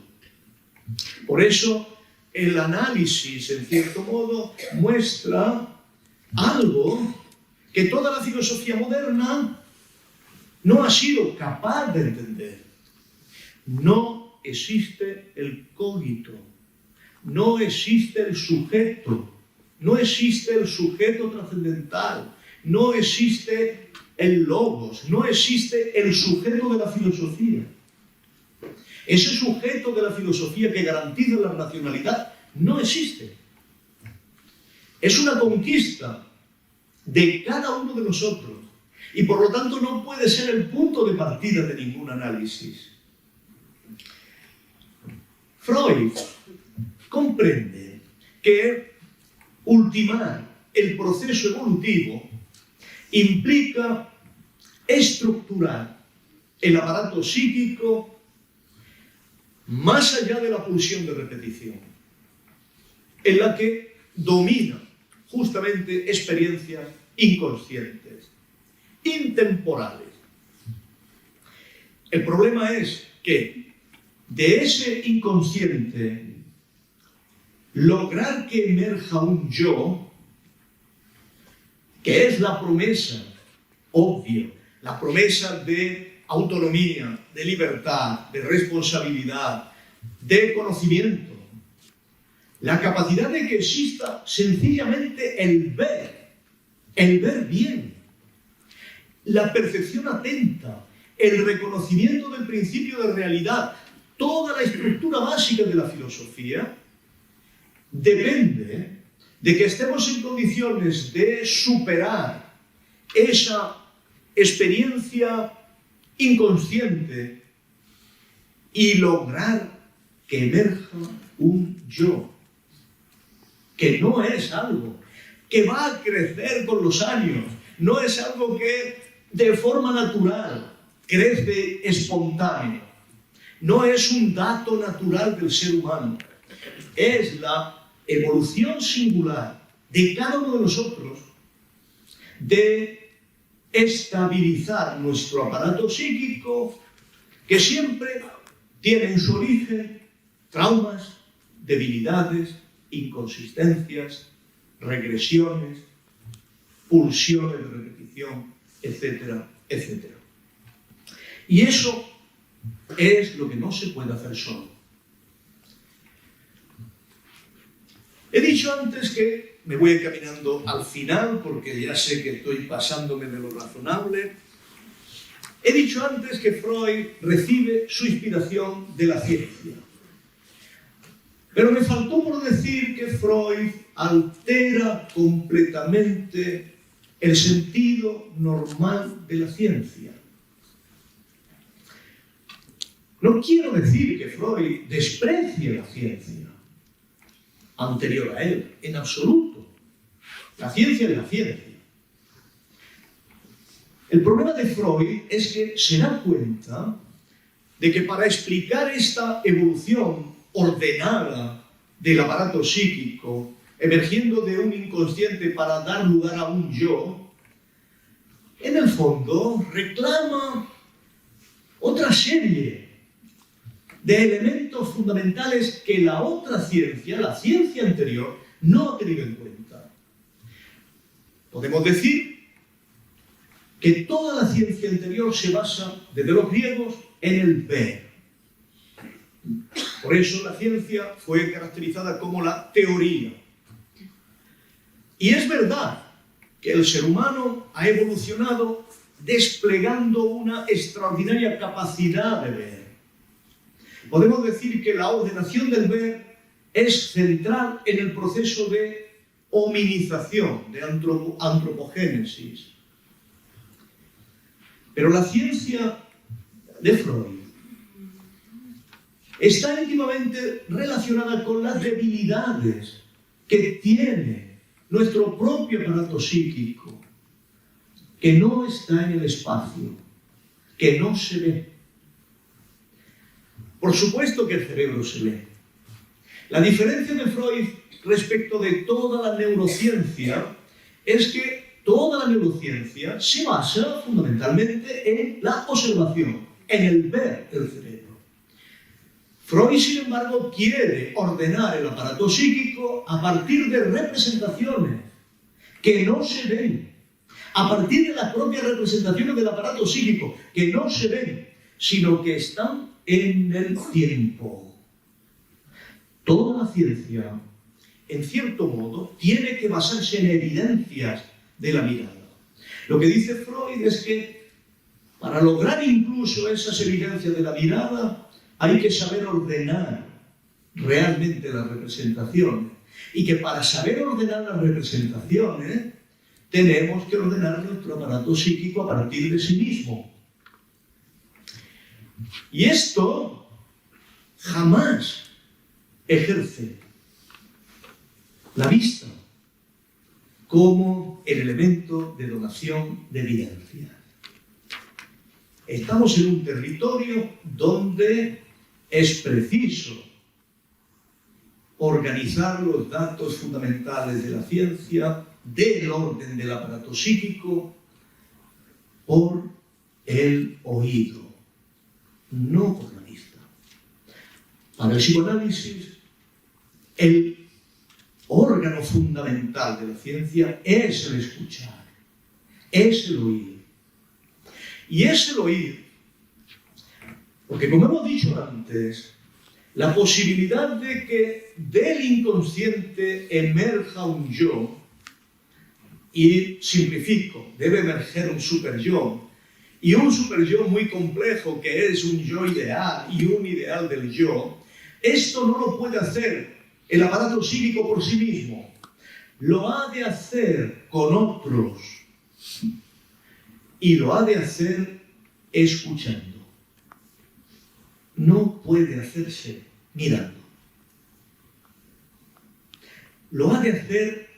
Por eso el análisis, en cierto modo, muestra algo que toda la filosofía moderna no ha sido capaz de entender. No existe el cogito, no existe el sujeto, no existe el sujeto trascendental, no existe el logos, no existe el sujeto de la filosofía. Ese sujeto de la filosofía que garantiza la racionalidad no existe. Es una conquista de cada uno de nosotros y por lo tanto no puede ser el punto de partida de ningún análisis. Freud comprende que ultimar el proceso evolutivo implica estructurar el aparato psíquico más allá de la pulsión de repetición, en la que domina justamente experiencias inconscientes, intemporales. El problema es que de ese inconsciente lograr que emerja un yo, que es la promesa obvia, la promesa de autonomía, de libertad, de responsabilidad, de conocimiento, la capacidad de que exista sencillamente el ver bien, la percepción atenta, el reconocimiento del principio de realidad, toda la estructura básica de la filosofía, depende de que estemos en condiciones de superar esa experiencia inconsciente y lograr que emerja un yo, que no es algo que va a crecer con los años, no es algo que de forma natural crece espontáneo, no es un dato natural del ser humano, es la evolución singular de cada uno de nosotros de estabilizar nuestro aparato psíquico, que siempre tiene en su origen traumas, debilidades, inconsistencias, regresiones, pulsiones de repetición, etcétera, etcétera. Y eso es lo que no se puede hacer solo. He dicho antes que me voy encaminando al final, porque ya sé que estoy pasándome de lo razonable. He dicho antes que Freud recibe su inspiración de la ciencia. Pero me faltó por decir que Freud altera completamente el sentido normal de la ciencia. No quiero decir que Freud desprecie la ciencia anterior a él, en absoluto. La ciencia es la ciencia. El problema de Freud es que se da cuenta de que para explicar esta evolución ordenada del aparato psíquico, emergiendo de un inconsciente para dar lugar a un yo, en el fondo reclama otra serie de elementos fundamentales que la otra ciencia, la ciencia anterior, no ha tenido en cuenta. Podemos decir que toda la ciencia anterior se basa, desde los griegos, en el ver. Por eso la ciencia fue caracterizada como la teoría. Y es verdad que el ser humano ha evolucionado desplegando una extraordinaria capacidad de ver. Podemos decir que la ordenación del ver es central en el proceso de hominización, de antropogénesis. Pero la ciencia de Freud está íntimamente relacionada con las debilidades que tiene nuestro propio aparato psíquico, que no está en el espacio, que no se ve. Por supuesto que el cerebro se ve. La diferencia de Freud respecto de toda la neurociencia es que toda la neurociencia se basa fundamentalmente en la observación, en el ver del cerebro. Freud, sin embargo, quiere ordenar el aparato psíquico a partir de representaciones que no se ven, a partir de las propias representaciones del aparato psíquico que no se ven, sino que están en el tiempo. Toda la ciencia, en cierto modo, tiene que basarse en evidencias de la mirada. Lo que dice Freud es que para lograr incluso esas evidencias de la mirada hay que saber ordenar realmente las representaciones. Y que para saber ordenar las representaciones tenemos que ordenar nuestro aparato psíquico a partir de sí mismo. Y esto jamás ejerce la vista como el elemento de donación de evidencia. estamos en un territorio donde es preciso organizar los datos fundamentales de la ciencia, del orden del aparato psíquico, por el oído, no por la vista. Para el psicoanálisis, el órgano fundamental de la ciencia es el escuchar, es el oír. Y es el oír, porque como hemos dicho antes, la posibilidad de que del inconsciente emerja un yo, y simplifico, debe emerger un superyo, y un superyo muy complejo que es un yo ideal y un ideal del yo, esto no lo puede hacer el aparato psíquico por sí mismo, lo ha de hacer con otros y lo ha de hacer escuchando. No puede hacerse mirando. Lo ha de hacer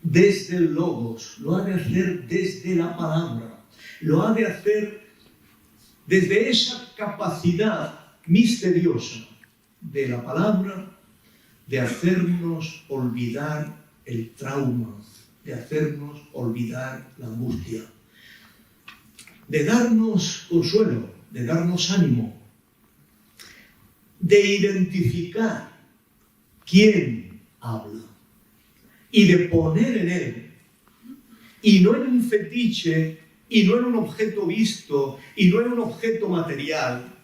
desde el logos, lo ha de hacer desde la palabra, lo ha de hacer desde esa capacidad misteriosa de la palabra de hacernos olvidar el trauma, de hacernos olvidar la angustia, de darnos consuelo, de darnos ánimo, de identificar quién habla y de poner en él, y no en un fetiche, y no en un objeto visto, y no en un objeto material,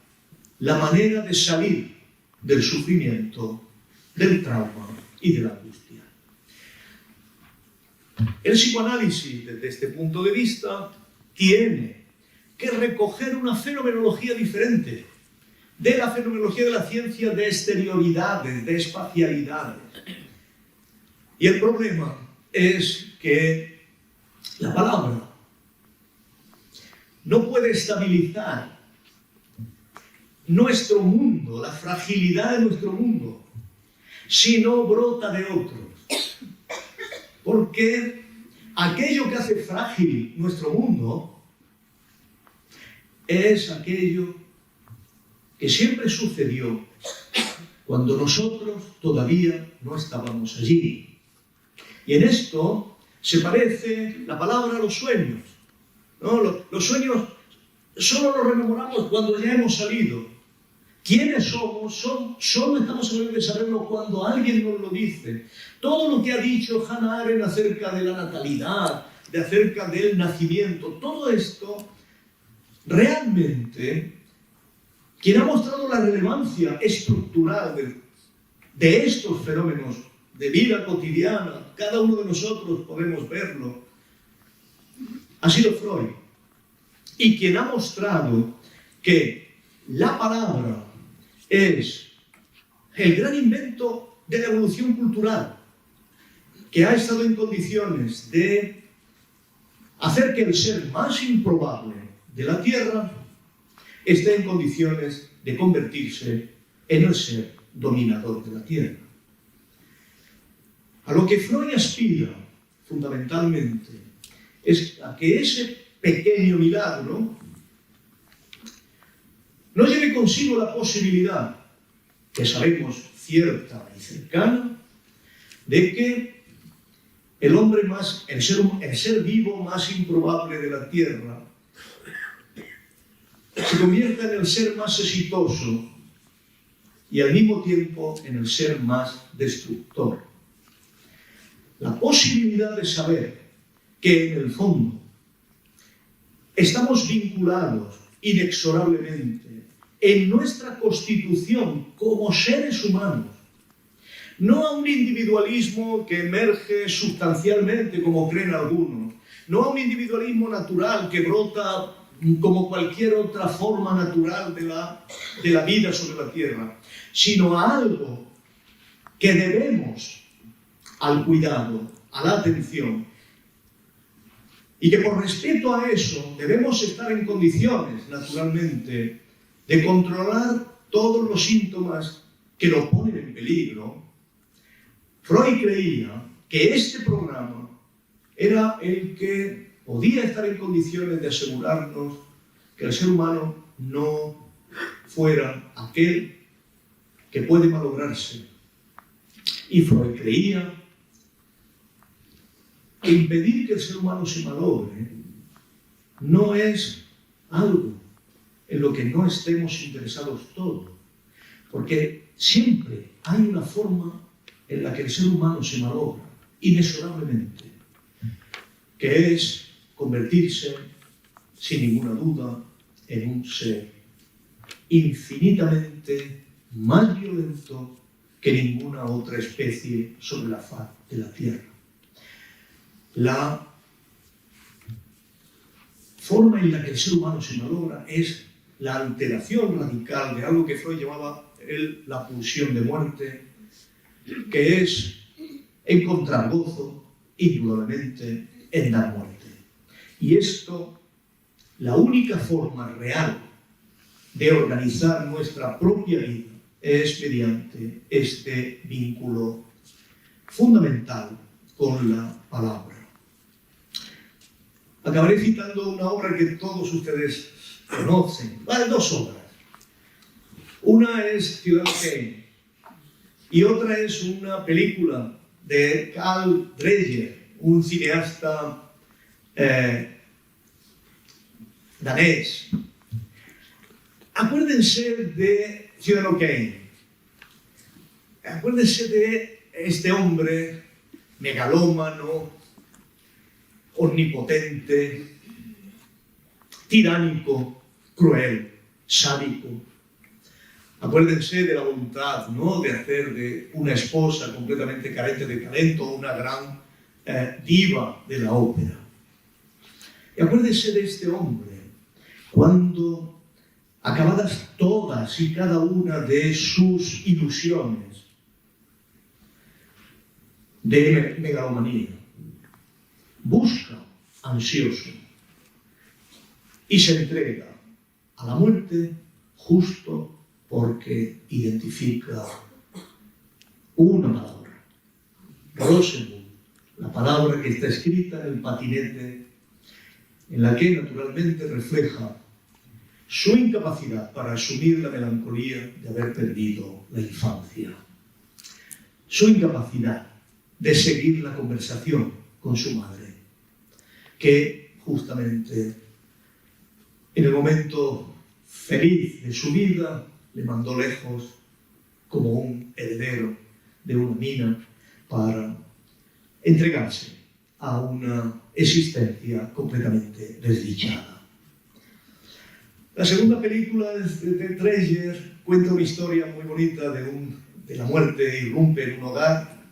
la manera de salir del sufrimiento, del trauma y de la angustia. El psicoanálisis, desde este punto de vista, tiene que recoger una fenomenología diferente de la fenomenología de la ciencia de exterioridades, de espacialidades. Y el problema es que la palabra no puede estabilizar nuestro mundo, la fragilidad de nuestro mundo, si no brota de otros. Porque aquello que hace frágil nuestro mundo es aquello que siempre sucedió cuando nosotros todavía no estábamos allí. Y en esto se parece la palabra a los sueños, ¿no? Los sueños solo los rememoramos cuando ya hemos salido. ¿Quiénes somos? Solo estamos sabiendo de saberlo cuando alguien nos lo dice. Todo lo que ha dicho Hannah Arendt acerca de la natalidad, acerca del nacimiento, todo esto, realmente, quien ha mostrado la relevancia estructural de estos fenómenos de vida cotidiana, cada uno de nosotros podemos verlo, ha sido Freud. Y quien ha mostrado que la palabra es el gran invento de la evolución cultural, que ha estado en condiciones de hacer que el ser más improbable de la Tierra esté en condiciones de convertirse en el ser dominador de la Tierra. A lo que Freud aspira, fundamentalmente, es a que ese pequeño milagro no lleve consigo la posibilidad, que sabemos cierta y cercana, de que el ser vivo más improbable de la Tierra se convierta en el ser más exitoso y al mismo tiempo en el ser más destructor. La posibilidad de saber que en el fondo estamos vinculados inexorablemente en nuestra constitución como seres humanos, no a un individualismo que emerge sustancialmente como creen algunos, no a un individualismo natural que brota como cualquier otra forma natural de la vida sobre la Tierra, sino a algo que debemos al cuidado, a la atención, y que por respeto a eso debemos estar en condiciones, naturalmente, de controlar todos los síntomas que lo ponen en peligro. Freud creía que este programa era el que podía estar en condiciones de asegurarnos que el ser humano no fuera aquel que puede malograrse. Y Freud creía que impedir que el ser humano se malogre no es algo en lo que no estemos interesados todos, porque siempre hay una forma en la que el ser humano se malogra, inexorablemente, que es convertirse, sin ninguna duda, en un ser infinitamente más violento que ninguna otra especie sobre la faz de la Tierra. La forma en la que el ser humano se malogra es la alteración radical de algo que Freud llamaba la pulsión de muerte, que es encontrar gozo, indudablemente, en dar muerte. Y esto, la única forma real de organizar nuestra propia vida es mediante este vínculo fundamental con la palabra. Acabaré citando una obra que todos ustedes conocen. Dos obras. Una es Ciudadano Kane y otra es una película de Carl Dreyer, un cineasta danés. Acuérdense de Ciudadano Kane. Acuérdense de este hombre megalómano, omnipotente, tiránico, cruel, sádico. Acuérdense de la voluntad, ¿no?, de hacer de una esposa completamente carente de talento una gran diva de la ópera. Y acuérdense de este hombre cuando, acabadas todas y cada una de sus ilusiones de megalomanía, busca, ansioso, y se entrega a la muerte justo porque identifica una palabra, Rosenbund, la palabra que está escrita en el patinete, en la que naturalmente refleja su incapacidad para asumir la melancolía de haber perdido la infancia, su incapacidad de seguir la conversación con su madre, que justamente en el momento feliz de su vida le mandó lejos como un heredero de una mina para entregarse a una existencia completamente desdichada. La segunda película de Dreyer cuenta una historia muy bonita de la muerte irrumpe en un hogar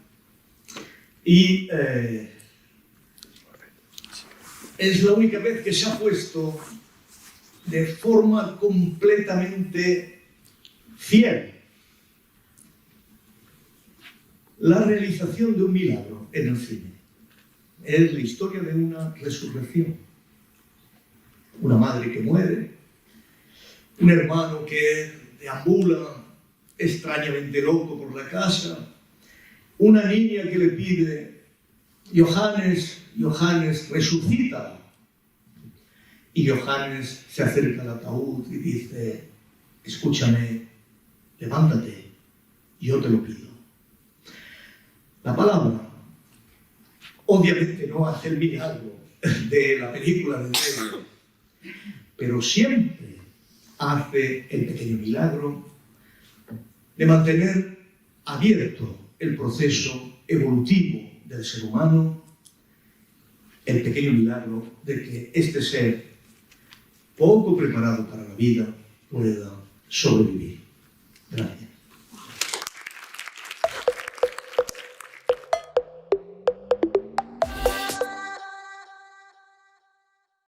y es la única vez que se ha puesto de forma completamente fiel la realización de un milagro en el cine. Es la historia de una resurrección. Una madre que muere, un hermano que deambula extrañamente loco por la casa, una niña que le pide, Johannes, Johannes, resucita. Y Johannes se acerca al ataúd y dice, escúchame, levántate, yo te lo pido. La palabra obviamente no hace el milagro de la película de Dreyer, pero siempre hace el pequeño milagro de mantener abierto el proceso evolutivo del ser humano, el pequeño milagro de que este ser poco preparado para la vida pueda sobrevivir. Gracias.